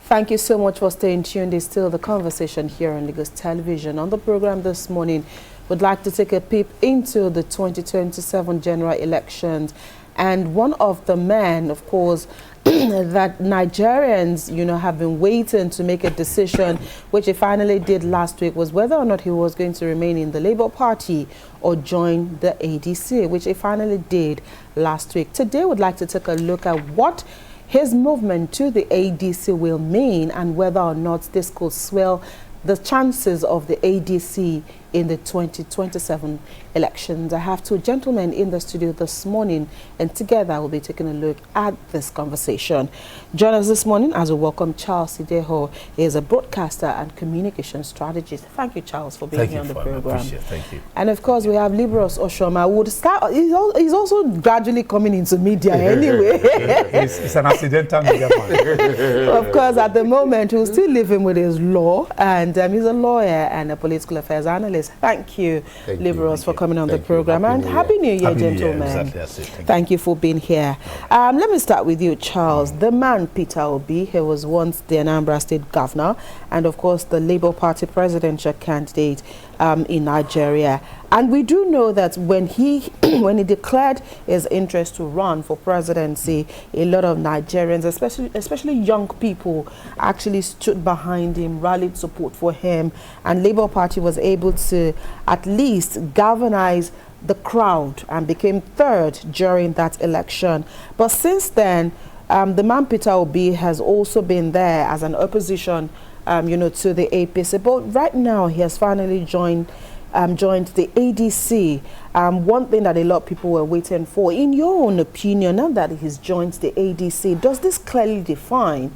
Thank you so much for staying tuned. It's still the conversation here on Lagos Television. On the program this morning, we'd like to take a peep into the 2027 general elections. And one of the men, of course, that Nigerians, have been waiting to make a decision, which he finally did last week, was whether or not he was going to remain in the Labour Party or join the ADC, which he finally did last week. Today, we'd like to take a look at what his movement to the ADC will mean and whether or not this could swell the chances of the ADC in the 2027 elections. I have two gentlemen in the studio this morning, and together we'll be taking a look at this conversation. Join us this morning as we welcome Charles Ideho. He is a broadcaster and communication strategist. Thank you, Charles, for being here on the program. Thank you. And of course, we have Libros Oshoma. He's also gradually coming into media anyway. It's an accidental media man. Of course, at the moment, he's still living with his law, and he's a lawyer and a political affairs analyst. Thank you, Libros, for coming on the program. And Happy New Year, gentlemen. Thank you for being here. Let me start with you, Charles. The man, Peter Obi, he was once the Anambra State governor and, of course, the Labour Party presidential candidate in Nigeria. And we do know that when he declared his interest to run for presidency, a lot of Nigerians, especially young people, actually stood behind him, rallied support for him, and Labour Party was able to at least galvanize the crowd and became third during that election. But since then, the man Peter Obi has also been there as an opposition, to the APC. But right now, he has finally joined the ADC. One thing that a lot of people were waiting for. In your own opinion, now that he's joined the ADC, does this clearly define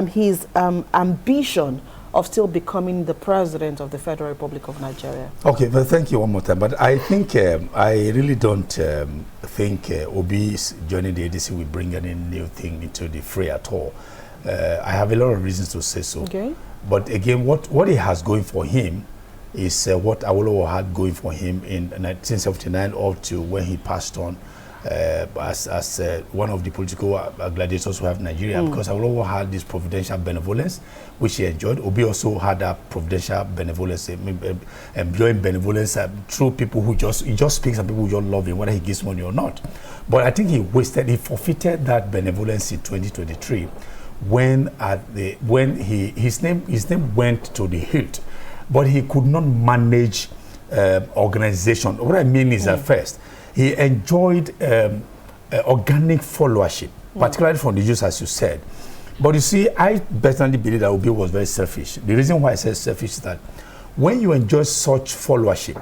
his ambition of still becoming the president of the Federal Republic of Nigeria? Okay, well, thank you one more time. But I think, I really don't think Obi's joining the ADC will bring any new thing into the fray at all. I have a lot of reasons to say so. Okay. But again, what he has going for him is what Awolowo had going for him in 1979 up to when he passed on as one of the political gladiators who have Nigeria, because Awolowo had this providential benevolence, which he enjoyed. Obi also had that providential benevolence, employing benevolence through people who he just speaks and people who just love him, whether he gives money or not. But I think he forfeited that benevolence in 2023 when his name went to the hilt. But he could not manage organization. What I mean is that first, he enjoyed organic followership, particularly from the youth, as you said. But you see, I personally believe that Obi was very selfish. The reason why I say selfish is that when you enjoy such followership,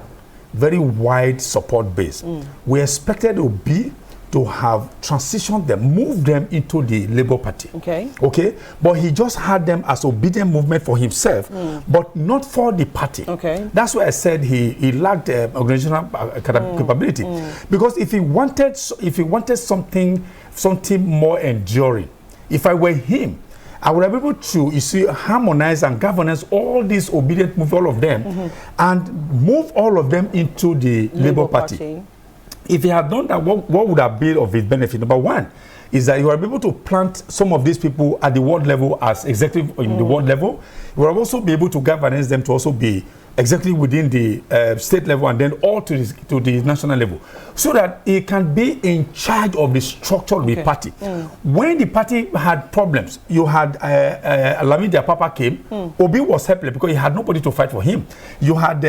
very wide support base, we expected Obi to have transitioned them, moved them into the Labour Party. Okay. But he just had them as obedient movement for himself, but not for the party. Okay. That's why I said he lacked organizational capability. Because if he wanted something more enduring, if I were him, I would have been able to, harmonize and governance all these obedient move, all of them, and move all of them into the Labour Party. If he had done that, what would have been of his benefit? Number one is that you are able to plant some of these people at the ward level as executive in the ward level. You will also be able to governance them to also be exactly within the state level and then all to the national level, so that he can be in charge of the structure of the party. When the party had problems, you had Lamidi Apapa came, Obi was helpless because he had nobody to fight for him. You had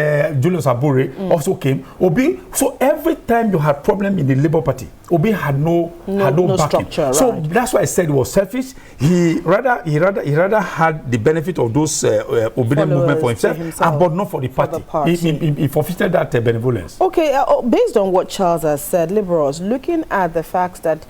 Julius Abure also came, Obi. So every time you had problem in the Labour Party, Obi had no backing. Structure, so that's why I said he was selfish. He rather had the benefit of those obedient movement for himself. But not for the party. He forfeited that benevolence. Okay, based on what Charles has said, liberals, looking at the fact that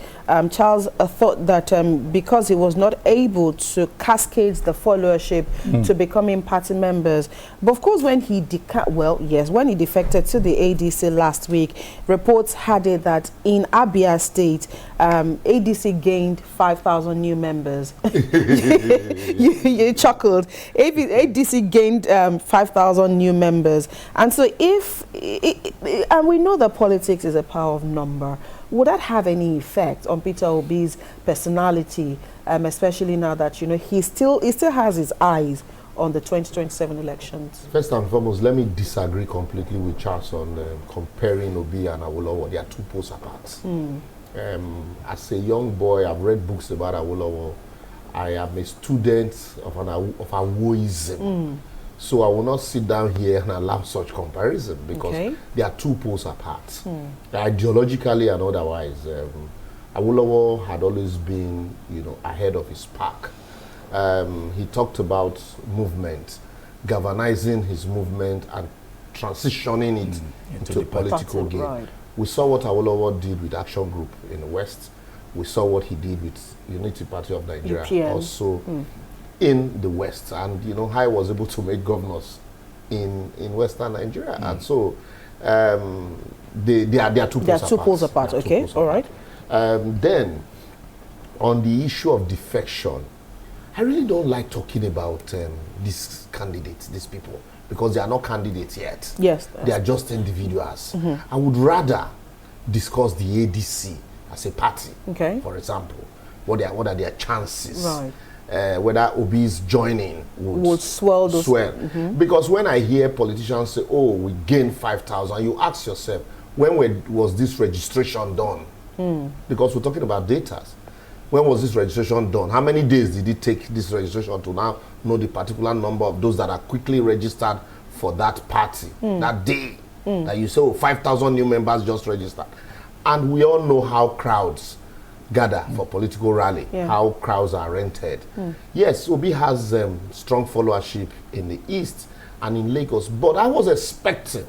Charles thought that because he was not able to cascade the followership to becoming party members, but of course when he when he defected to the ADC last week, reports had it that in Abia State, ADC gained 5,000 new members. you chuckled. ADC gained 5,000 new members, and so and we know that politics is a power of number. Would that have any effect on Peter Obi's personality, especially now that he still has his eyes on the 2027 elections? First and foremost, let me disagree completely with Charles on comparing Obi and Awolowo. They are two poles apart. As a young boy, I've read books about Awolowo. I am a student of Awoism. So I will not sit down here and allow such comparison because they are two poles apart. Ideologically and otherwise, Awolowo had always been, ahead of his pack. He talked about movement, galvanizing his movement and transitioning it into a political game. Right. We saw what Awolowo did with Action Group in the West. We saw what he did with Unity Party of Nigeria, UPN. Also in the West. And, how he was able to make governors in Western Nigeria. And so they are two poles apart. Okay, all right. Then, on the issue of defection, I really don't like talking about these candidates, these people, because they are not candidates yet. Yes. They are just individuals. I would rather discuss the ADC as a party, for example. What are their chances? Right. Whether Obi is joining would swell those. Because when I hear politicians say, oh, we gained 5,000, you ask yourself, when was this registration done? Because we're talking about data. When was this registration done? How many days did it take this registration to now know the particular number of those that are quickly registered for that party, that day? That you say, oh, 5,000 new members just registered. And we all know how crowds gather for political rally, how crowds are rented. Yes, Obi has strong followership in the East and in Lagos, but I was expecting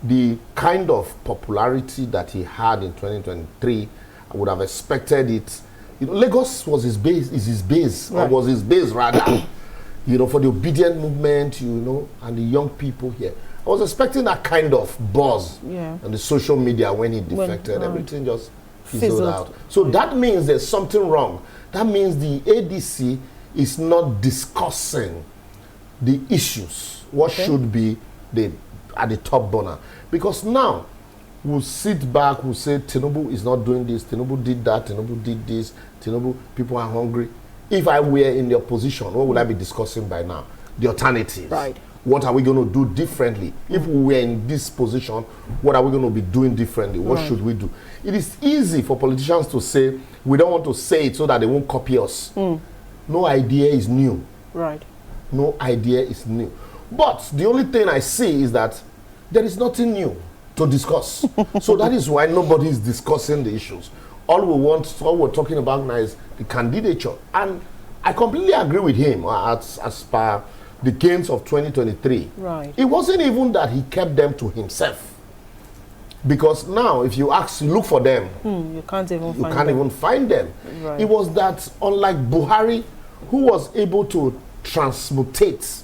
the kind of popularity that he had in 2023. I would have expected it. Lagos was his base, or was his base rather, for the obedient movement, and the young people here. I was expecting that kind of buzz on the social media when he defected. Everything just fizzled out. So that means there's something wrong. That means the ADC is not discussing the issues, what should be at the top burner. Because now, we'll sit back, we'll say, Tinubu is not doing this, Tinubu did that, Tinubu did this, Tinubu, people are hungry. If I were in the opposition, what would I be discussing by now? The alternatives. Right. What are we going to do differently? If we were in this position, what are we going to be doing differently? What should we do? It is easy for politicians to say, we don't want to say it so that they won't copy us. No idea is new. Right. No idea is new. But the only thing I see is that there is nothing new to discuss. So that is why nobody is discussing the issues. All we're talking about now is the candidature. And I completely agree with him as per the gains of 2023. Right. It wasn't even that he kept them to himself. Because now, if you look for them, you can't even even find them. Right. It was that, unlike Buhari, who was able to transmutate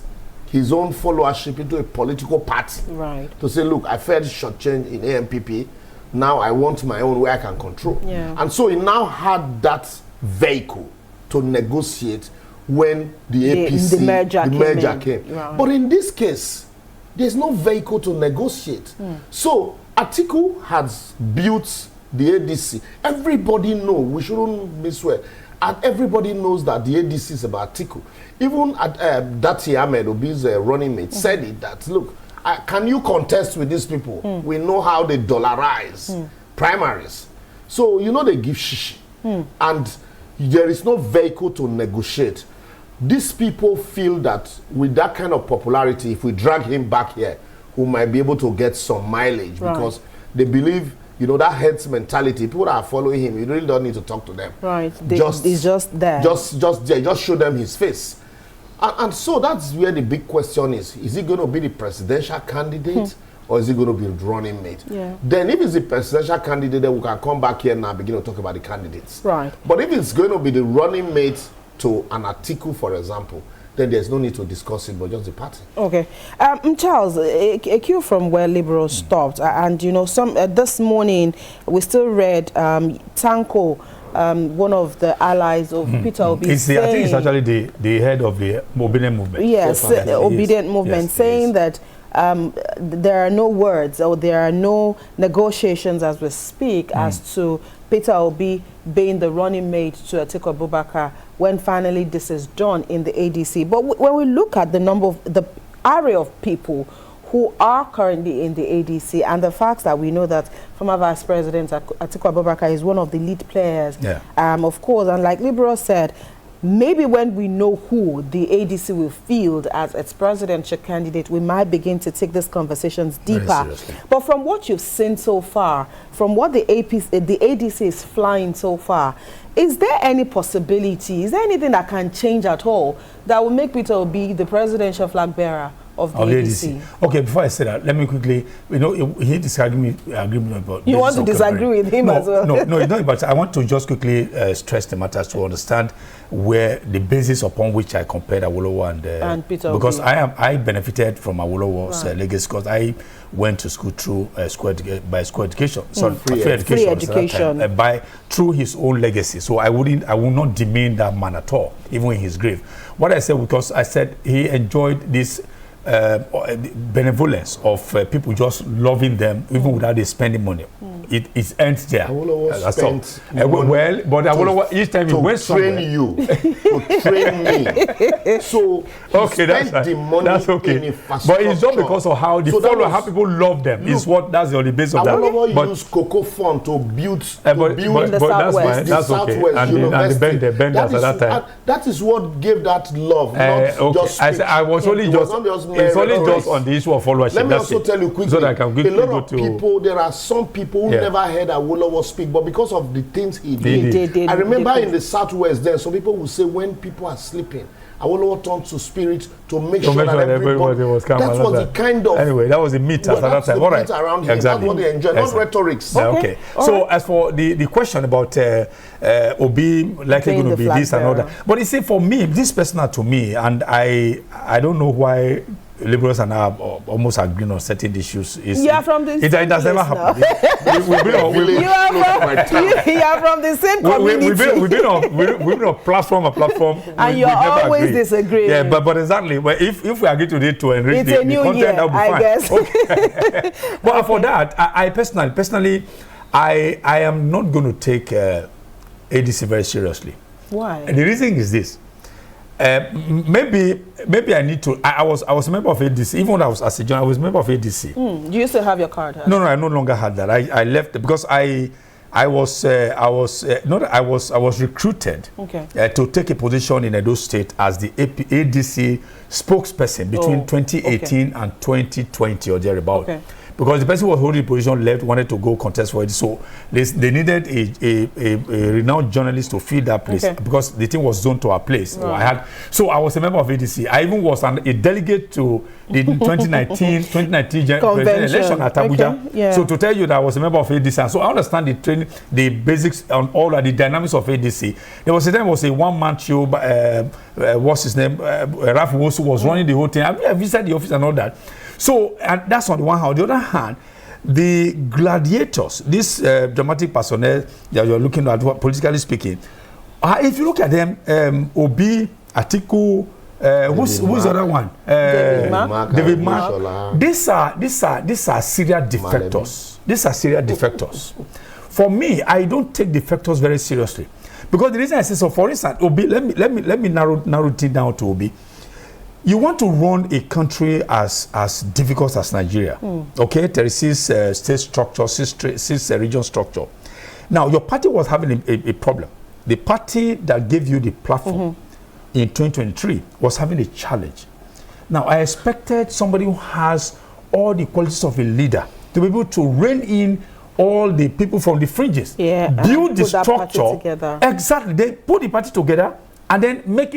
his own followership into a political party. Right. To say, look, I felt shortchanged in AMPP. Now I want my own where I can control. Yeah. And so he now had that vehicle to negotiate when the APC, the merger came. Right. But in this case, there's no vehicle to negotiate. So Atiku has built the ADC. Everybody knows, we shouldn't miss-swear, and everybody knows that the ADC is about Atiku. Even Dati Ahmed, Obi's running mate, said it, that, look, can you contest with these people? We know how they dollarize primaries. So, they give shishi. And there is no vehicle to negotiate. These people feel that with that kind of popularity, if we drag him back here, we might be able to get some mileage. Right. Because they believe, that heads mentality. People that are following him, you really don't need to talk to them. Right. He's just there. Just show them his face. And so that's where the big question is. Is he going to be the presidential candidate or is he going to be the running mate? Yeah. Then if it's the presidential candidate, then we can come back here now and begin to talk about the candidates. Right. But if it's going to be the running mate to an article, for example, then there's no need to discuss it, but just the party. Okay. Charles, a cue from where Liberals stopped. And, you know, this morning we still read Tanko, one of the allies of Peter Obi. I think it's actually the head of the Obedient Movement. Yes, the Obedient Movement, saying that there are no words or there are no negotiations as we speak as to Peter Obi being the running mate to Atiku Abubakar when finally this is done in the ADC. But when we look at the number of the array of people who are currently in the ADC and the fact that we know that former Vice President Atiku Abubakar is one of the lead players, of course, and like Liberal said, maybe when we know who the ADC will field as its presidential candidate, we might begin to take these conversations deeper. But from what you've seen so far, from what the ADC is flying so far, is there any possibility, is there anything that can change at all that will make Peter Obi the presidential flag bearer of the ADC? Okay, before I say that, let me quickly, you know, he disagreed about... You want to disagree with him as well? No, it's not, but I want to just quickly stress the matters to understand where the basis upon which I compared Awolowo and Peter Obi. Because I benefited from Awolowo's legacy because I went to school through by school education. So free education. Through his own legacy. So I will not demean that man at all, even in his grave. What I said, because I said he enjoyed this benevolence of people just loving them even without they spending money. It ends there. Awolowo spent well, but Awolowo each time he went somewhere to train me. So okay, that's okay. But it's not because of how how people love them. That's the only base of that. Awolowo used Cocoa Fund to build the Southwest. That's okay. And the benders at that time. That is what gave that love. Not just I was only just. It's only just on the issue of followership. Let me also tell you quickly, so that I can a lot of people, there are some people who never heard Awolowo speak, but because of the things he did. I remember in the Southwest then, some people will say when people are sleeping, Awolowo turned to spirit to make sure that everybody was calm. That was the kind of... Anyway, that was the meat at that time. All right. Around him. Exactly. That's what they enjoy, not rhetorics. Okay. So as for the question about Obi likely going to be this and all that. But you see, for me, this personal to me, and I don't know why Liberals and I almost agreeing on certain issues. You are from the same has never happened. You are from the same community. We've been on platform. And you're always disagreeing. Yeah, but exactly. But if we agree to it to enrich the content, that will be fine. I guess. Okay. But for that, I personally, I am not going to take ADC very seriously. Why? And the reason is this. Maybe I need to. I was a member of ADC. Even when I was as a journalist, I was a member of ADC. Do you still have your card? No, I no longer had that. I left because I was recruited to take a position in Edo State as the ADC spokesperson between 2018 and 2020 or thereabout. Because the person who was holding the position left, wanted to go contest for it. So they needed a renowned journalist to fill that place because the thing was zoned to our place. Right. So I was a member of ADC. I even was a delegate to the 2019 presidential election at Abuja. So to tell you that I was a member of ADC, and so I understand the training, the basics on all of the dynamics of ADC. There was a time was a one-man show. What's his name? Ralph Wosu was running the whole thing. I visited the office and all that. So, and that's on the one hand. On the other hand, the gladiators, this dramatic personnel that you're looking at, politically speaking, if you look at them, Obi, Atiku, who's the other one? David Mark. These are serial defectors. These are serial defectors. For me, I don't take defectors very seriously, because the reason I say so. For instance, Obi, let me narrow it down to Obi. You want to run a country as difficult as Nigeria, okay? There is this state structure, this region structure. Now, your party was having a problem. The party that gave you the platform in 2023 was having a challenge. Now, I expected somebody who has all the qualities of a leader to be able to rein in all the people from the fringes, build the structure. Exactly, they put the party together and then make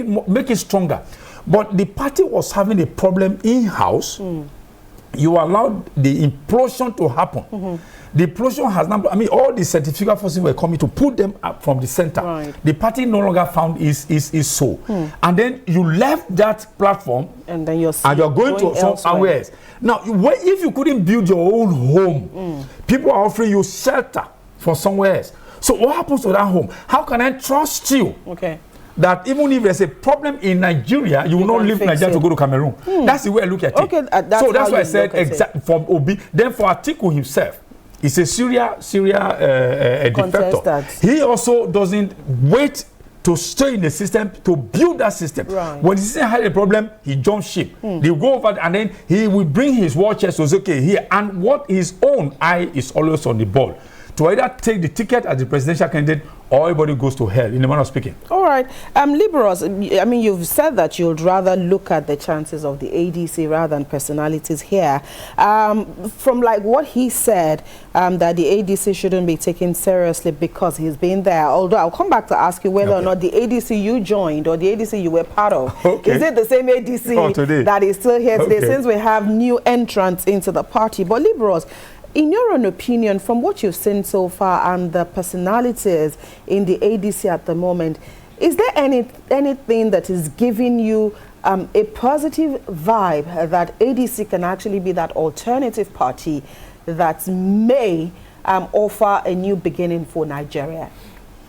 it stronger. But the party was having a problem in-house. You allowed the implosion to happen. The implosion has now, I mean, all the centrifugal forces were coming to put them up from the center. Right. The party no longer found is so. And then you left that platform, and then you're going to somewhere else. Now, if you couldn't build your own home, people are offering you shelter for somewhere else. So what happens to that home? How can I trust you? Okay. That even if there's a problem in Nigeria, you will not leave Nigeria to go to Cameroon. That's the way I look at it. Okay, so that's why I said exactly from Obi. Then for Atiku himself, he's a Syria defector. He also doesn't wait to stay in the system to build that system. Right. When the system had a problem, he jumps ship. They go over and then he will bring his war chest to say, okay, here. And what his own eye is always on the ball. To either take the ticket as the presidential candidate or everybody goes to hell, in the manner of speaking. All right. Liberals, I mean, you've said that you'd rather look at the chances of the ADC rather than personalities here. From like what he said, that the ADC shouldn't be taken seriously because he's been there. Although I'll come back to ask you whether or not the ADC you joined or the ADC you were part of, is it the same ADC that is still here today, since we have new entrants into the party? But Liberals, in your own opinion, from what you've seen so far and the personalities in the ADC at the moment, is there anything that is giving you a positive vibe that ADC can actually be that alternative party that may offer a new beginning for Nigeria?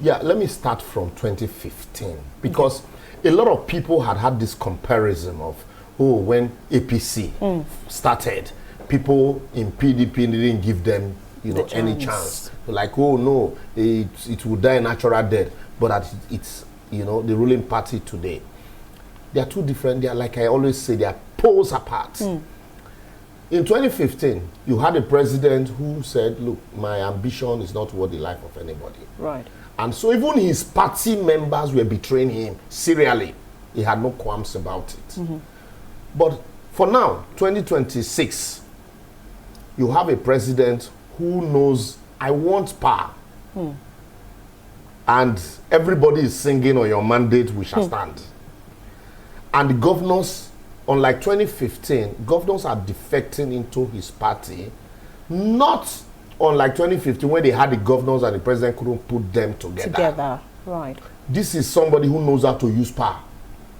Yeah, let me start from 2015, because a lot of people had this comparison of, when APC started, people in PDP didn't give them, any chance. Like, oh no, it will die natural death. But it's, the ruling party today. They are two different. They are, like I always say, they are poles apart. In 2015, you had a president who said, look, my ambition is not worth the life of anybody. Right. And so even his party members were betraying him serially. He had no qualms about it. But for now, 2026, you have a president who knows, I want power. And everybody is singing on your mandate, we shall stand. And the governors, unlike 2015, governors are defecting into his party, not unlike 2015 when they had the governors and the president couldn't put them together. Right. This is somebody who knows how to use power.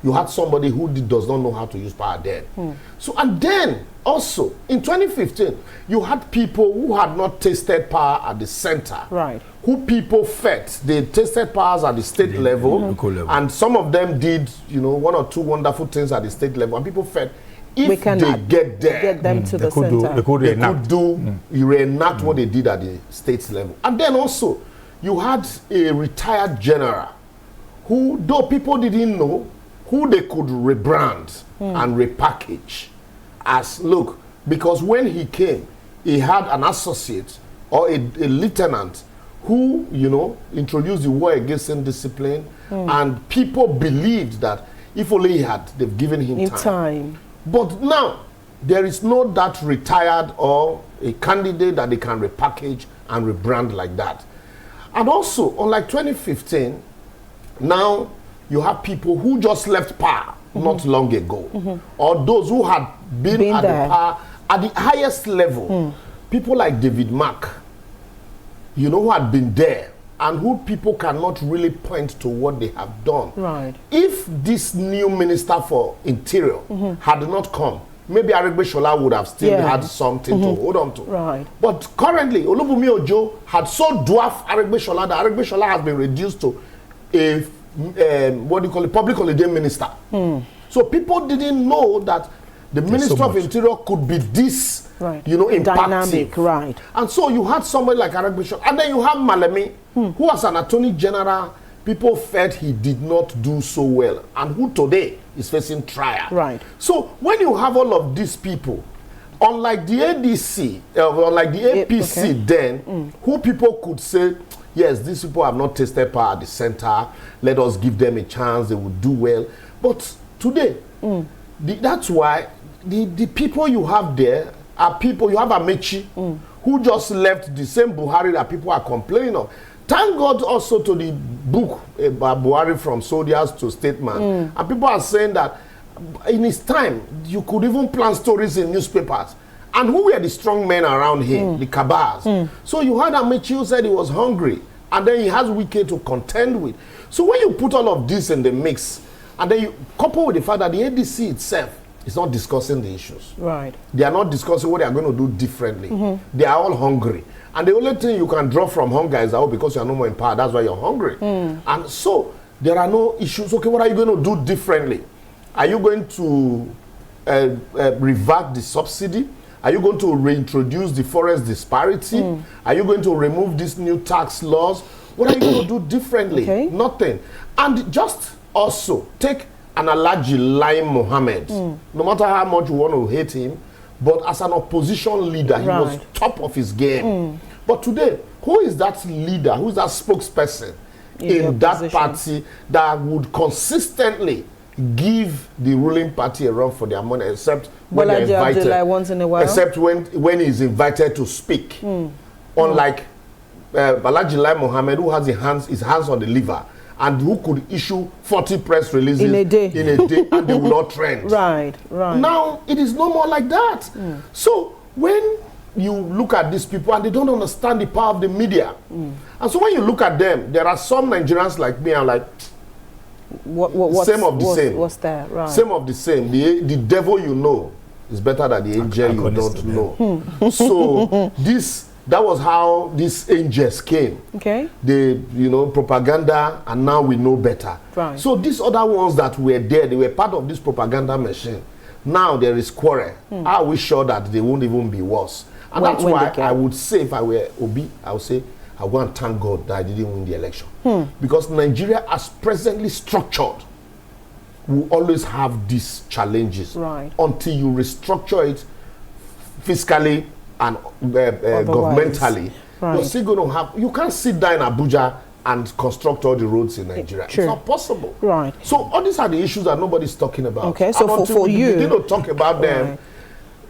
You had somebody who does not know how to use power then. So, and then also in 2015, you had people who had not tasted power at the center. Right. Who people fed. They tasted powers at the state level. And some of them did, one or two wonderful things at the state level. And people fed. If they get there, get them to the center. They could reenact what they did at the state level. And then also, you had a retired general who, though people didn't know, who they could rebrand and repackage as, look, because when he came, he had an associate or a lieutenant who, introduced the war against indiscipline, and people believed that if only they've given him time. But now, there is no that retired or a candidate that they can repackage and rebrand like that. And also, unlike 2015, now, you have people who just left power not long ago, or those who had been at the power at the highest level. People like David Mark, who had been there, and who people cannot really point to what they have done. Right. If this new minister for Interior had not come, maybe Aregbesola would have still had something to hold on to. Right. But currently, Olubunmi Ojo had so dwarfed Aregbesola that Aregbesola has been reduced to a public holiday minister. So people didn't know that the Minister of Interior could be this, impactful. Dynamic, right. And so you had somebody like Aregbesola, and then you have Malemi, who was an attorney general. People felt he did not do so well, and who today is facing trial. Right. So when you have all of these people, unlike the ADC, unlike the APC then, who people could say, yes, these people have not tasted power at the center. Let us give them a chance. They will do well. But today, that's why the people you have there are people. You have Amechi, who just left the same Buhari that people are complaining of. thank God also to the book about Buhari from soldiers to statesman. And people are saying that in his time, you could even plant stories in newspapers. And who were the strong men around him? The cabals. So you heard Amechi who said he was hungry. And then he has Wike to contend with. So when you put all of this in the mix, and then you couple with the fact that the ADC itself is not discussing the issues. Right. They are not discussing what they are going to do differently. They are all hungry. And the only thing you can draw from hunger is that, because you are no more in power, that's why you're hungry. And so there are no issues. Okay, what are you going to do differently? Are you going to revert the subsidy? Are you going to reintroduce the forest disparity? Are you going to remove these new tax laws? What are you going to do differently? Okay. Nothing. And just also take an Alhaji Lai Mohammed. No matter how much you want to hate him, but as an opposition leader, he was top of his game. But today, who is that leader? Who is that spokesperson in that party that would consistently give the ruling party a run for their money, except when they're invited, once in a while. Except when he's invited to speak. Unlike Alhaji Lai Mohammed, who has his hands on the lever, and who could issue 40 press releases in a day, and they will not trend. Right. Now, it is no more like that. So, when you look at these people, and they don't understand the power of the media. And so when you look at them, there are some Nigerians like me, I'm like, same of the same. What's that? Right. Same of the same. The devil you know is better than the angel you don't know. So that was how these angels came. Okay. They, propaganda, and now we know better. Right. So these other ones that were there, they were part of this propaganda machine. Now there is quarrel. Are we sure that they won't even be worse? And that's why I would say, if I were Obi, I would say, I want to thank God that I didn't win the election. Because Nigeria, as presently structured, will always have these challenges until you restructure it fiscally and governmentally. You're still going to have, you can't sit down in Abuja and construct all the roads in Nigeria. It's not possible. Right. So all these are the issues that nobody's talking about. Okay, so for you, begin to talk about them,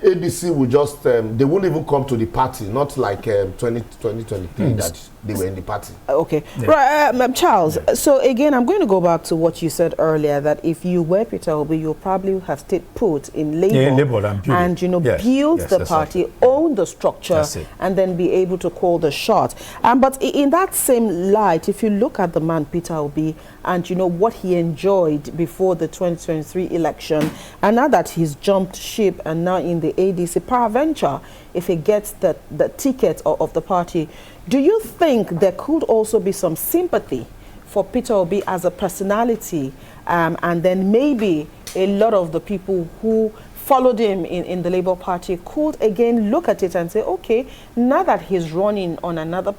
ADC will just, they won't even come to the party, not like 2023 that they were in the party. Okay. Yeah. Right, Charles, so again, I'm going to go back to what you said earlier, that if you were Peter Obi, you'll probably have stayed put in Labour and build the party, own the structure, and then be able to call the shot. But in that same light, if you look at the man, Peter Obi, and what he enjoyed before the 2023 election, and now that he's jumped ship and now in the ADC, peradventure, if he gets the ticket of the party, do you think there could also be some sympathy for Peter Obi as a personality, and then maybe a lot of the people who followed him in the Labour Party could again look at it and say, okay, now that he's running on another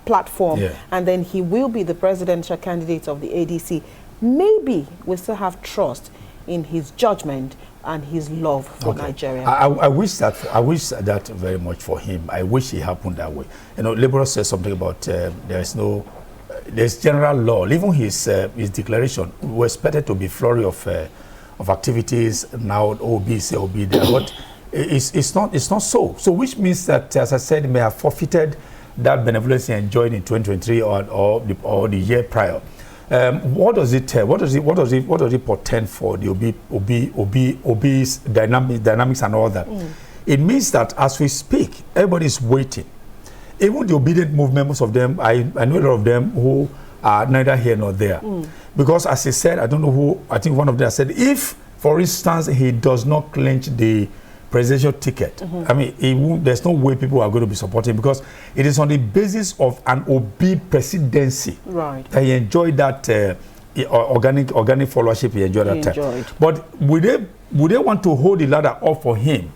platform, and then he will be the presidential candidate of the ADC, maybe we still have trust in his judgment and his love for Nigeria. I wish that very much for him. I wish it happened that way. Labour says something about there's general law. Even his declaration was expected to be flurry of activities. Now Obi say Obi there, but it's not so. So which means that, as I said, he may have forfeited that benevolence he enjoyed in 2023 or the year prior. What does it portend for the Obi's dynamics and all that? It means that as we speak, everybody is waiting. Even the obedient movement, most of them, I know a lot of them who are neither here nor there. Because as he said, I don't know who, I think one of them said, if, for instance, he does not clinch the presidential ticket, I mean, there's no way people are going to be supporting, because it is on the basis of an Obi presidency that he enjoyed that organic followership. He enjoyed that time. But would they want to hold the ladder up for him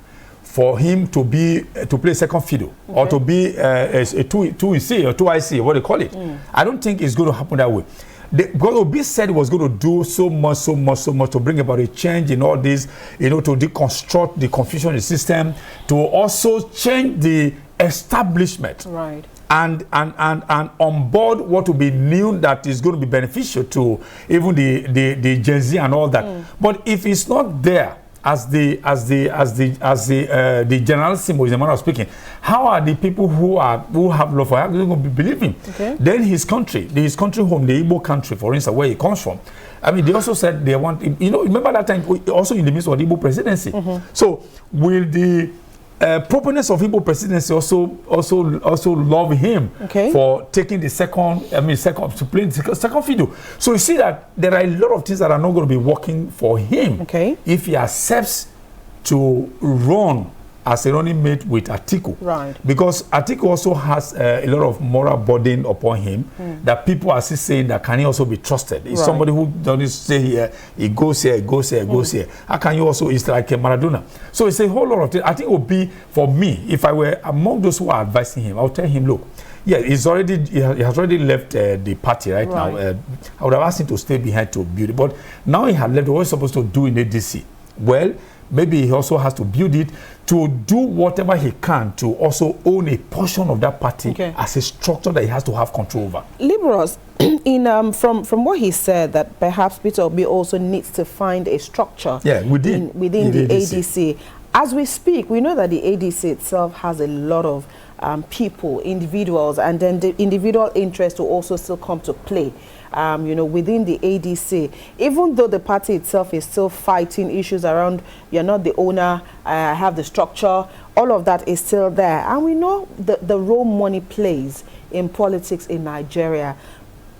to play second fiddle, or to be a 2EC or 2IC, what they call it? I don't think it's going to happen that way. Because Obi said he was going to do so much to bring about a change in all this, to deconstruct the confusion in the system, to also change the establishment, and on board what will be new that is going to be beneficial to even the Gen Z and all that. But if it's not there, as the generalissimo is the man of speaking, how are the people who have love for him going to be believing? Okay. Then his country home, the Igbo country, for instance, where he comes from. I mean, they also said they want, remember that time also in the midst of the Igbo presidency. So will the proponents of Igbo presidency also love him for taking the second fiddle? So you see that there are a lot of things that are not going to be working for him if he accepts to run as a running mate with Atiku. Right. Because Atiku also has a lot of moral burden upon him that people are still saying that can he also be trusted? He's somebody who doesn't stay here, he goes here, he goes here, he goes here. How can you also, it's like a Maradona. So it's a whole lot of things. I think it would be, for me, if I were among those who are advising him, I'll tell him, look, yeah, he has already left the party right now. I would have asked him to stay behind to build it. But now he had left, what he's supposed to do in ADC? Well, maybe he also has to build it to do whatever he can to also own a portion of that party as a structure that he has to have control over. Liberals, from what he said, that perhaps Peter Obi also needs to find a structure within the ADC. As we speak, we know that the ADC itself has a lot of people, individuals, and then the individual interest will also still come to play. Within the ADC, even though the party itself is still fighting issues around, you're not the owner, I have the structure, all of that is still there. And we know the role money plays in politics in Nigeria.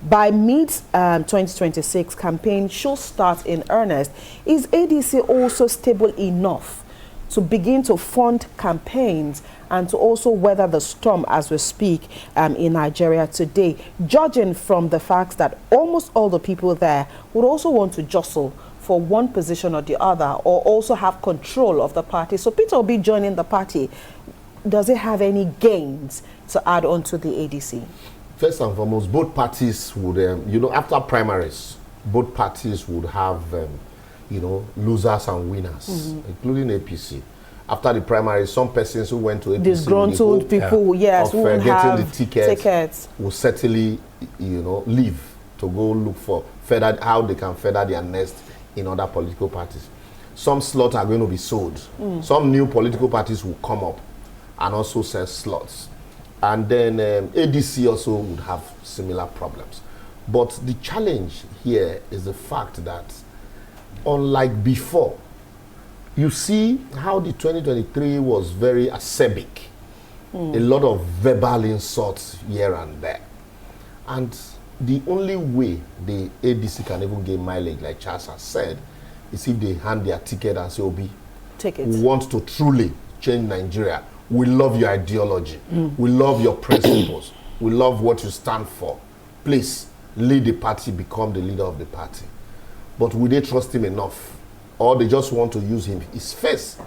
By mid-2026, campaign should start in earnest. Is ADC also stable enough to begin to fund campaigns and to also weather the storm as we speak in Nigeria today, judging from the fact that almost all the people there would also want to jostle for one position or the other, or also have control of the party? So Peter Obi joining the party, does it have any gains to add on to the ADC? First and foremost, both parties would, after primaries, both parties would have losers and winners, including APC. After the primary, some persons who went to APC, disgruntled people, who getting the tickets will certainly, leave to go look for how they can feather their nest in other political parties. Some slots are going to be sold. Some new political parties will come up and also sell slots. And then ADC also would have similar problems. But the challenge here is the fact that, unlike before, you see how the 2023 was very acerbic. A lot of verbal insults here and there. And the only way the ADC can even gain mileage, like Charles has said, is if they hand their ticket and say, Obi, we want to truly change Nigeria. We love your ideology. We love your principles. We love what you stand for. Please, lead the party, become the leader of the party. But will they trust him enough? Or they just want to use him his face?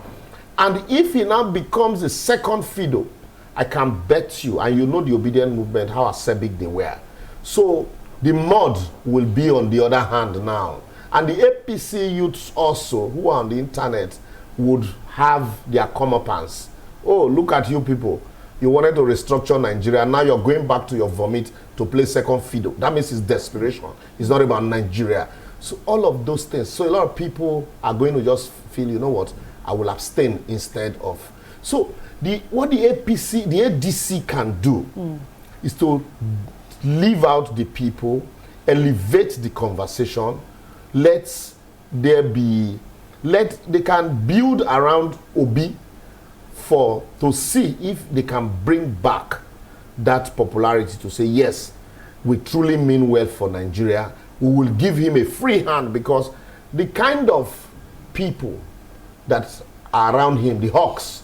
And if he now becomes a second fiddle, I can bet you, and you know the obedient movement, how acerbic they were. So the mud will be on the other hand now. And the APC youths also, who are on the internet, would have their comeuppance. Oh, look at you people. You wanted to restructure Nigeria. Now you're going back to your vomit to play second fiddle. That means it's desperation. It's not about Nigeria. So all of those things. So a lot of people are going to just feel, you know what, I will abstain instead of. So what the ADC can do is to leave out the people, elevate the conversation, they can build around Obi to see if they can bring back that popularity to say, yes, we truly mean well for Nigeria. We will give him a free hand, because the kind of people that are around him, the hawks,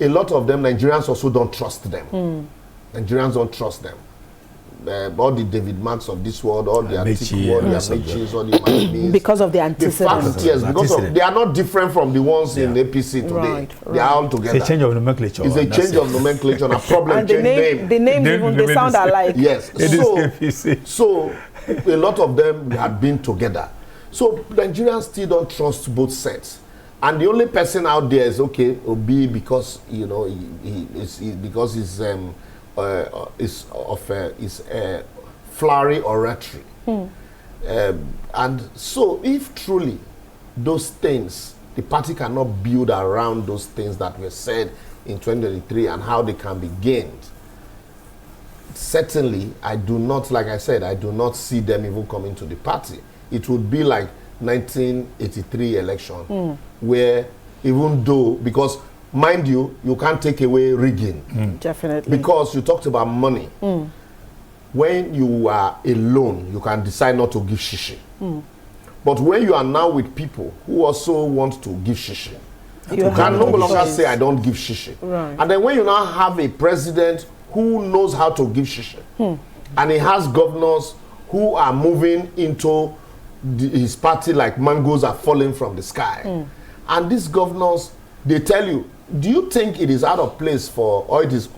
a lot of them, Nigerians also don't trust them. Nigerians don't trust them. All the David Marks of this world, all the Atiku, all the Amichis, all the Manis. Because of the antecedents. Yes, because they are not different from the ones in APC today. Right. They are all together. It's a change of nomenclature. It's a change of nomenclature and a problem. And the names even, they sound alike. Yes. So a lot of them had been together. So Nigerians still don't trust both sets. And the only person out there is Obi, because because he's flowery oratory. And so if truly those things The party cannot build around those things that were said in 2023 and how they can be gained. Certainly, I do not, like I said, I do not see them even coming to the party. It would be like 1983 election, where even though, because mind you, you can't take away rigging. Definitely. Because you talked about money. When you are alone, you can decide not to give shishi. But when you are now with people who also want to give shishi, you can no longer say, I don't give shishi. Right. And then when you now have a president who knows how to give shishi, and he has governors who are moving into his party like mangoes are falling from the sky. And these governors, they tell you, do you think it is out of place for, or it is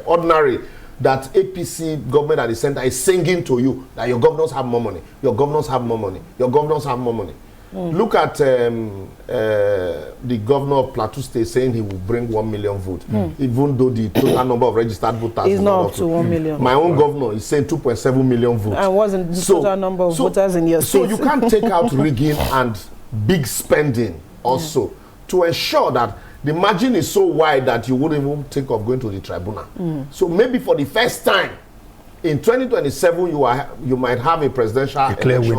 ordinary that APC government at the center is singing to you that your governors have more money, your governors have more money, your governors have more money? Look at the governor of Plateau State saying he will bring 1 million votes, even though the total number of registered voters is not up to 1 million. My own governor is saying 2.7 million votes. And wasn't the total number of voters in your state. So you can't take out rigging and big spending also to ensure that the margin is so wide that you wouldn't even think of going to the tribunal. So maybe for the first time in 2027, you might have a presidential election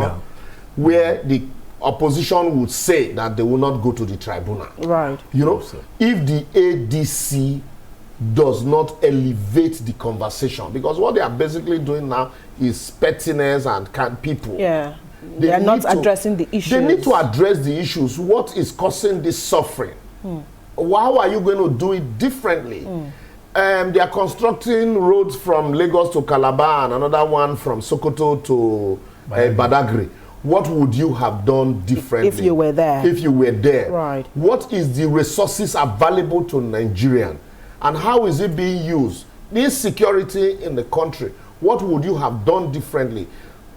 where the opposition would say that they will not go to the tribunal. Right. You know, if the ADC does not elevate the conversation, because what they are basically doing now is pettiness and people. Yeah. They are not addressing the issues. They need to address the issues. What is causing this suffering? How are you going to do it differently? They are constructing roads from Lagos to Calabar and another one from Sokoto to Badagry. What would you have done differently? If you were there. If you were there. Right. What is the resources available to Nigerian? And how is it being used? The insecurity in the country. What would you have done differently?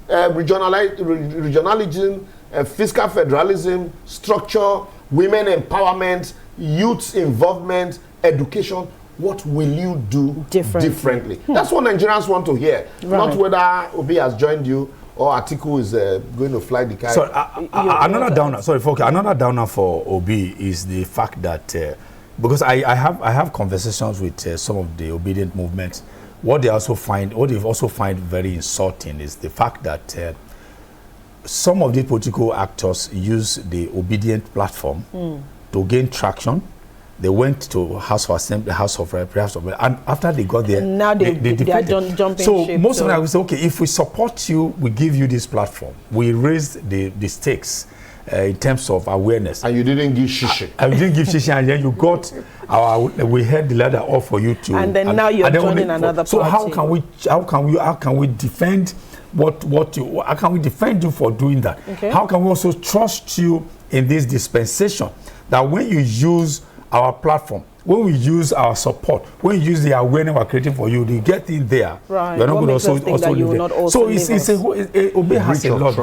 Regionalism, fiscal federalism, structure, women empowerment, youth involvement, education. What will you do differently? That's what Nigerians want to hear. Right. Not whether Obi has joined you or Atiku is going to fly the kite. So another downer. Sorry, Foke. Another downer for Obi is the fact that because I have conversations with some of the obedient movements. What they've also find very insulting is the fact that some of the political actors use the obedient platform to gain traction. They went to House of Assembly, House of Reps, and after they got there, now they are jumping so ship. Most of them will say, okay, if we support you, we give you this platform. We raised the stakes in terms of awareness. And you didn't give shishi. And you didn't give shishi, and then you got we had the ladder off for you to. And then now you're joining another party. So how can we defend how can we defend you for doing that? Okay. How can we also trust you in this dispensation that when you use our platform, when we use our support, when we use the awareness we're creating for you, they get in there. Right. You're not going to also live there. So Obi has a lot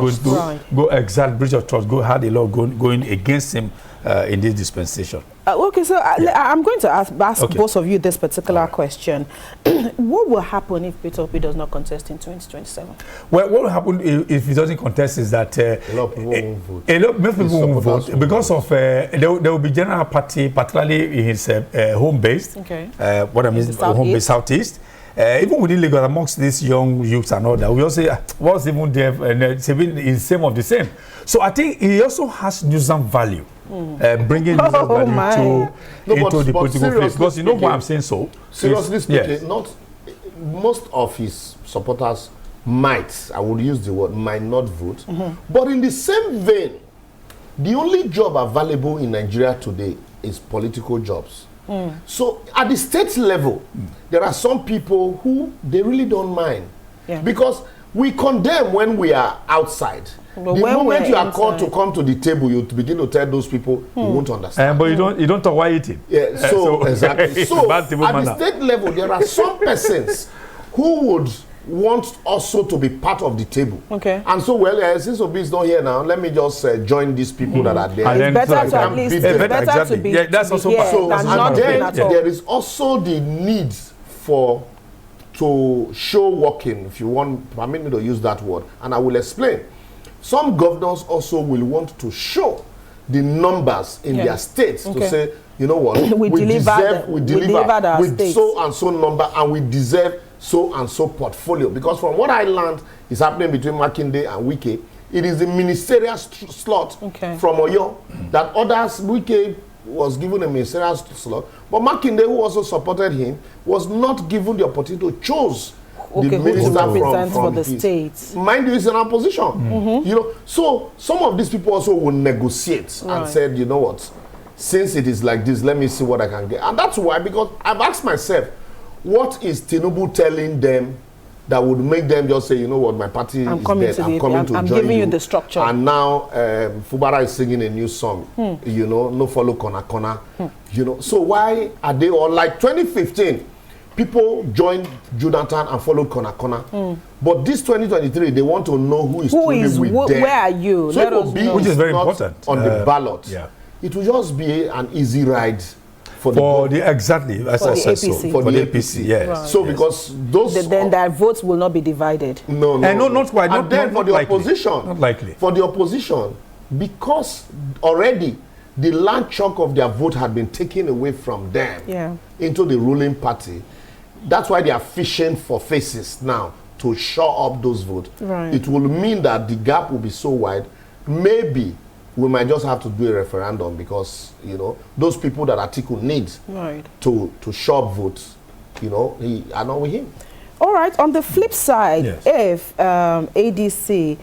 bridge of trust. Had a lot going against him in this dispensation. Okay, so I'm going to ask both of you this particular question. What will happen if Peter Obi does not contest in 2027? Well, what will happen if he doesn't contest is that a lot of people won't vote. A lot of people won't vote because of there will be general party, particularly in his home base. Okay. What I mean, home base southeast. Even within Lagos, amongst these young youths and all that, we also say, what's even there, and it's same of the same. So I think he also has nuisance value. Bringing nuisance value into the political place. Because you know why I'm saying so? Seriously speaking, not most of his supporters might, I would use the word, might not vote. But in the same vein, the only job available in Nigeria today is political jobs. So at the state level, there are some people who they really don't mind. Because we condemn when we are outside. But the moment you are called to come to the table, you begin to tell those people you won't understand. But you don't talk while eating. Yeah, so exactly. So at the state level, there are some persons who would want also to be part of the table. Okay. And so, well, since Obi is not here now, let me just join these people that are there. It's better to at least better to be that's also here than not then there is also the need to show working, if you want, permit me to use that word, and I will explain. Some governors also will want to show the numbers in their states to say, you know what, we deliver with so and so number, and we deserve so and so portfolio. Because from what I learned is happening between Makinde and Wike, it is the ministerial slot from Oyo that others, Wike was given a ministerial slot, but Makinde, who also supported him, was not given the opportunity to choose the minister from the states. Mind you, he's in opposition. You know, so some of these people also will negotiate and said, you know what, since it is like this, let me see what I can get. And that's why, because I've asked myself, what is Tinubu telling them that would make them just say, you know what, my party is dead, I'm coming to join you. I'm giving you the structure. And now Fubara is singing a new song, you know, no follow Kona Kona, you know. So why are they all like 2015? People joined Jonathan and followed Kona Kona. But this 2023, they want to know who is with them. Where are you? So Let us know. Which is very important. On the ballot. Yeah. It will just be an easy ride for the APC. For the APC. Yes. Right. So because those... Then their votes will not be divided. No, not quite. And then for the opposition... Not likely. For the opposition, because already the land chunk of their vote had been taken away from them into the ruling party, that's why they are fishing for faces now to shore up those votes. Right. It will mean that the gap will be so wide. Maybe we might just have to do a referendum because, you know, those people that Atiku needs to shore up votes, you know, are not with him. All right. On the flip side, if ADC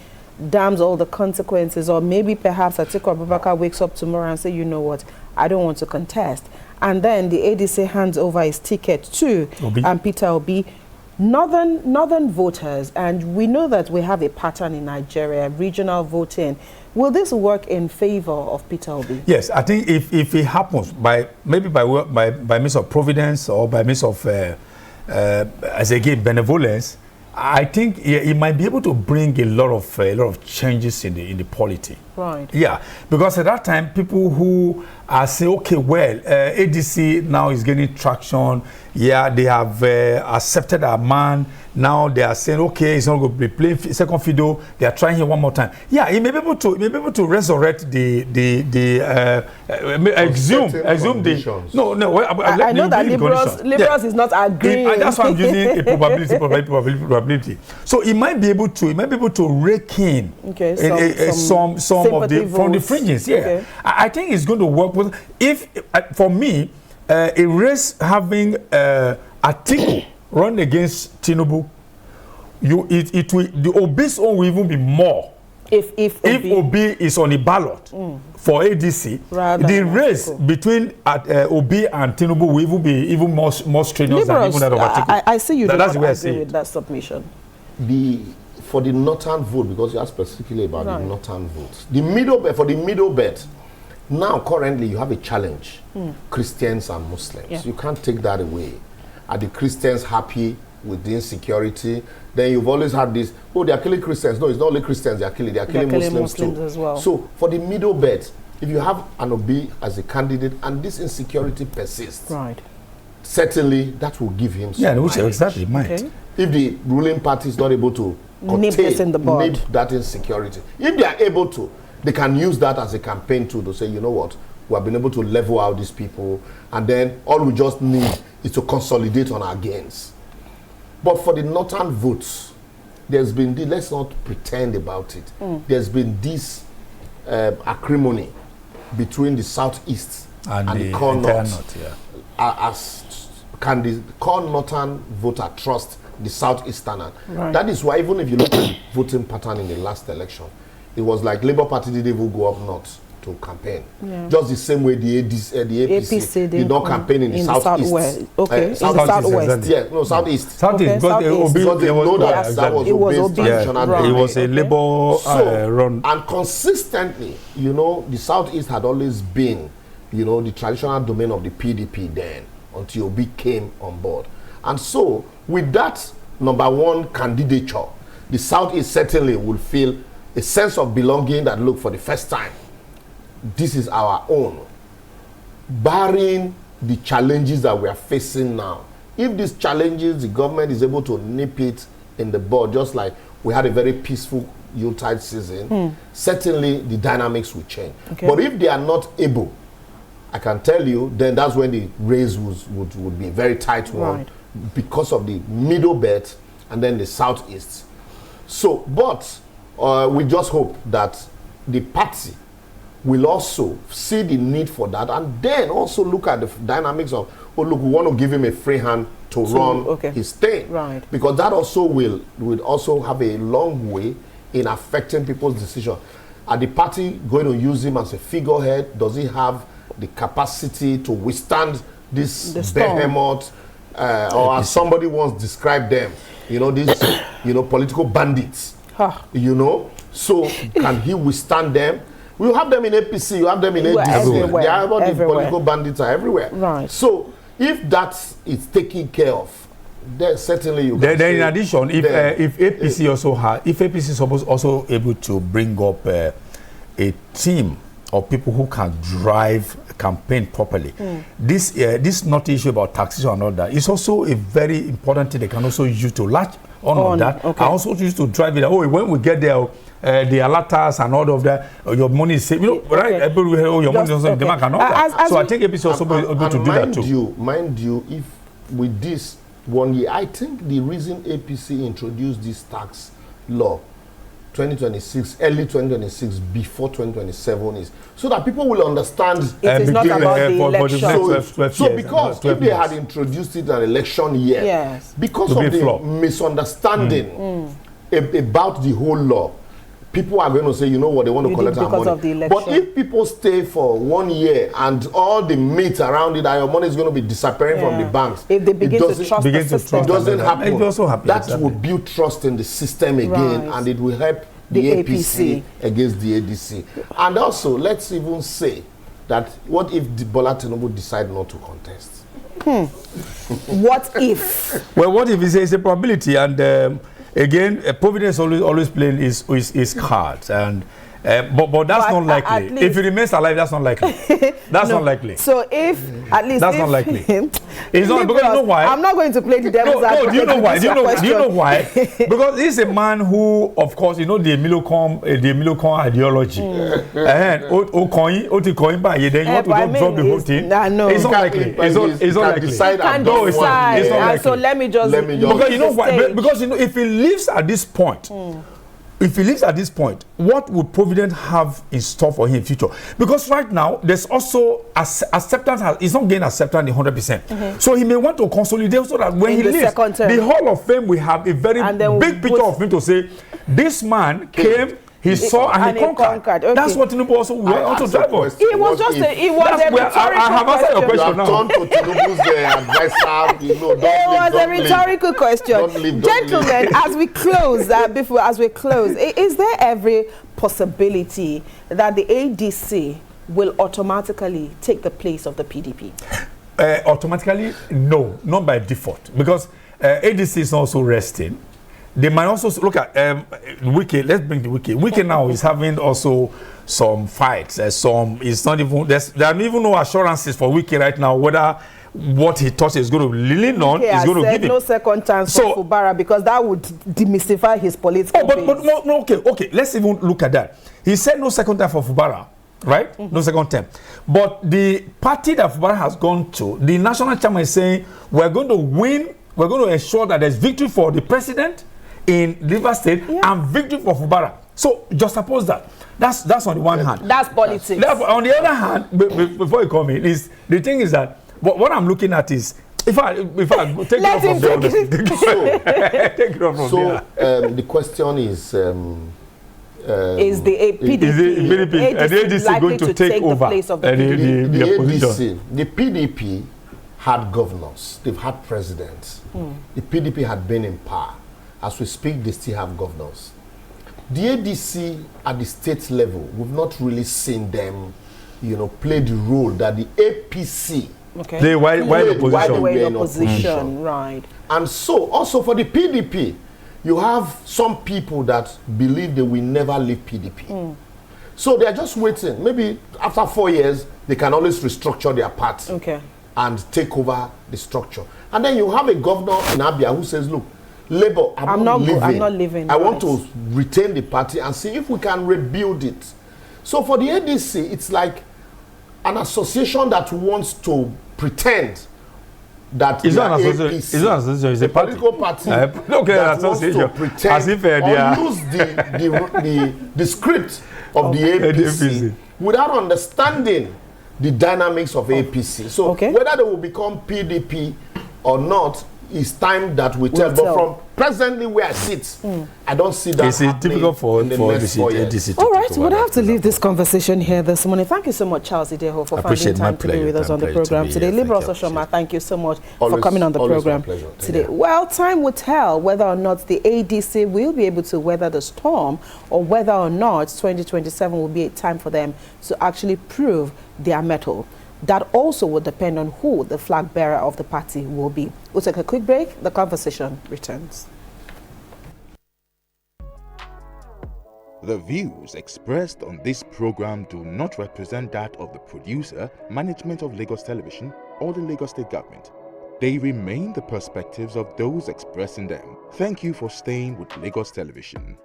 damns all the consequences, or maybe perhaps Atiku Abubakar wakes up tomorrow and say, you know what, I don't want to contest, and then the ADC hands over his ticket to Peter Obi, northern voters, and we know that we have a pattern in Nigeria, regional voting. Will this work in favor of Peter Obi? Yes, I think if it happens by means of providence or by means of as again benevolence, I think he might be able to bring a lot of changes in the polity. Right. Yeah, because at that time, people who are saying, okay, well, ADC now is gaining traction. Yeah, they have accepted our man. Now they are saying, okay, he's not going to be playing second fiddle. They are trying him one more time. Yeah, he may be able to resurrect exhume the. No. I know that liberals is not agreeing. And that's why I'm using a probability. So he might be able to rake in some of the from the fringes. Yeah, okay. I think it's going to work with. If for me, a race having Atiku run against Tinubu, the Obi's own will even be more. If Obi is on the ballot for ADC, the race between Obi and Tinubu will even be even more strenuous than even that of Atiku. I see you don't agree with that submission. For the northern vote, because you asked specifically about the northern votes, for the middle belt, now currently you have a challenge, Christians and Muslims. Yeah. You can't take that away. Are the Christians happy with the insecurity? Then you've always had this, oh, they are killing Christians. No, it's not only Christians they are killing Muslims too. As well. So for the middle belt, if you have an Obi as a candidate and this insecurity persists, certainly that will give him some which exactly might. Okay. If the ruling party is not able to nip that insecurity, if they are able to, they can use that as a campaign tool to say, you know what, we have been able to level out these people, and then all we just need is to consolidate on our gains. But for the northern votes, there's been this, let's not pretend about it. There's been this acrimony between the southeast and the core north. Can the core northern voter trust the southeastern? That is why, even if you look at the voting pattern in the last election, it was like Labour Party didn't even go up north to campaign. Yeah. Just the same way the APC did not campaign in the southeast. Southwest. Yeah, no, southeast. Southeast, because they know that was Obi's traditional. It was a Labour run. And consistently, you know, the southeast had always been, you know, the traditional domain of the PDP then, until Obi came on board. And so, with that number one candidature, the southeast certainly will feel a sense of belonging that, look, for the first time, this is our own. Barring the challenges that we are facing now, if these challenges, the government is able to nip it in the bud, just like we had a very peaceful Yuletide season, certainly the dynamics will change. Okay. But if they are not able, I can tell you, then that's when the race would be a very tight one, because of the middle belt and then the southeast. So, but we just hope that the party will also see the need for that, and then also look at the dynamics of, oh look, we want to give him a free hand to run his thing, because that also will also have a long way in affecting people's decision. Are the party going to use him as a figurehead? Does he have the capacity to withstand this behemoth, or as somebody once described them, these political bandits, so can he withstand them? We have them in APC, you have them in ADC. The political bandits are everywhere. Right. So if that is taken care of, then certainly you can in addition, if APC is also able to bring up a team of people who can drive a campaign properly, this not issue about taxation and all that, it's also a very important thing they can also use to latch on that. And also use to drive it. Oh, when we get there, the alertas and all of that, your money is saved. Right? Your money is also in the bank and all that. So I think APC also able to do that too. Mind you, if with this 1 year, I think the reason APC introduced this tax law 2026, early 2026, before 2027 is so that people will understand. It is not about the election. So because if they had introduced it in an election year, because of the misunderstanding about the whole law, people are going to say, you know what, they want to collect our money. But if people stay for 1 year and all the meat around it, your money is going to be disappearing from the banks. If they begin to trust the system, it doesn't happen. That will build trust in the system again, and it will help the APC against the ADC. And also, let's even say that what if Bola Tinubu decide not to contest? What if? Well, what if it's a probability, and again, Providence always playing his cards, and but that's not likely. If he remains alive, that's not likely. That's not likely. So if at least that's not likely. It's not, because you know why? I'm not going to play the devil's advocate. Do you know why? Do you know why? Because he's a man who, of course, the Milocom ideology. And then you want to drop the whole thing. No, it's not likely. It's not likely. No, it's not likely. So let me just because you know why? Because if he lives at this point. If he lives at this point, what would Providence have in store for him in future? Because right now, there's also acceptance. He's not getting acceptance 100%. So he may want to consolidate so that when he leaves, the Hall of Fame will have a very big picture of him to say, this man came, he saw and he conquered. That's what Tinubu also drive on. It was just a rhetorical question. I have answered your question now. Turned to Tinubu's advisor, it was a rhetorical question. Gentlemen, as we close, is there every possibility that the ADC will automatically take the place of the PDP? Automatically, no, not by default, because ADC is also resting. They might also look at Wiki. Let's bring the Wiki. Wiki now is having also some fights. It's not even there are even no assurances for Wiki right now whether what he thought is going to lean on is going to give him no second chance for Fubara, because that would demystify his political base. Okay. Let's even look at that. He said no second time for Fubara, right? No second term. But the party that Fubara has gone to, the national chairman is saying we're going to win. We're going to ensure that there's victory for the president in Rivers State and victory for Fubara. So just suppose that. That's on the one hand. That's politics. On the other hand, before you come in, is the thing is that what I'm looking at is if I take it off from there. Take it off from there. The question is the ADC going to take over the place of the ADC? The PDP had governors. They've had presidents. The PDP had been in power. As we speak, they still have governors. The ADC at the state level, we've not really seen them, play the role that the APC play while in opposition. Right. And so, also for the PDP, you have some people that believe they will never leave PDP. So they are just waiting. Maybe after 4 years, they can always restructure their party and take over the structure. And then you have a governor in Abia who says, look, Labour, I'm not leaving. I want to retain the party and see if we can rebuild it. So for the ADC, it's like an association that wants to pretend that it's not an association, it's a political party that wants to pretend as if or use the script of the APC without understanding the dynamics of APC. So whether they will become PDP or not, it's time that we tell. But from presently where I sit, I don't see that. It's difficult for the ADC. All right, we'll have to leave this conversation here this morning. Thank you so much, Charles Ideho, for finding time to be with us on the program today. Liberal Soshoma, thank you so much for coming on the program today. Well, time will tell whether or not the ADC will be able to weather the storm, or whether or not 2027 will be a time for them to actually prove their mettle. That also will depend on who the flag bearer of the party will be. We'll take a quick break. The conversation returns. The views expressed on this program do not represent that of the producer, management of Lagos Television, or the Lagos State Government. They remain the perspectives of those expressing them. Thank you for staying with Lagos Television.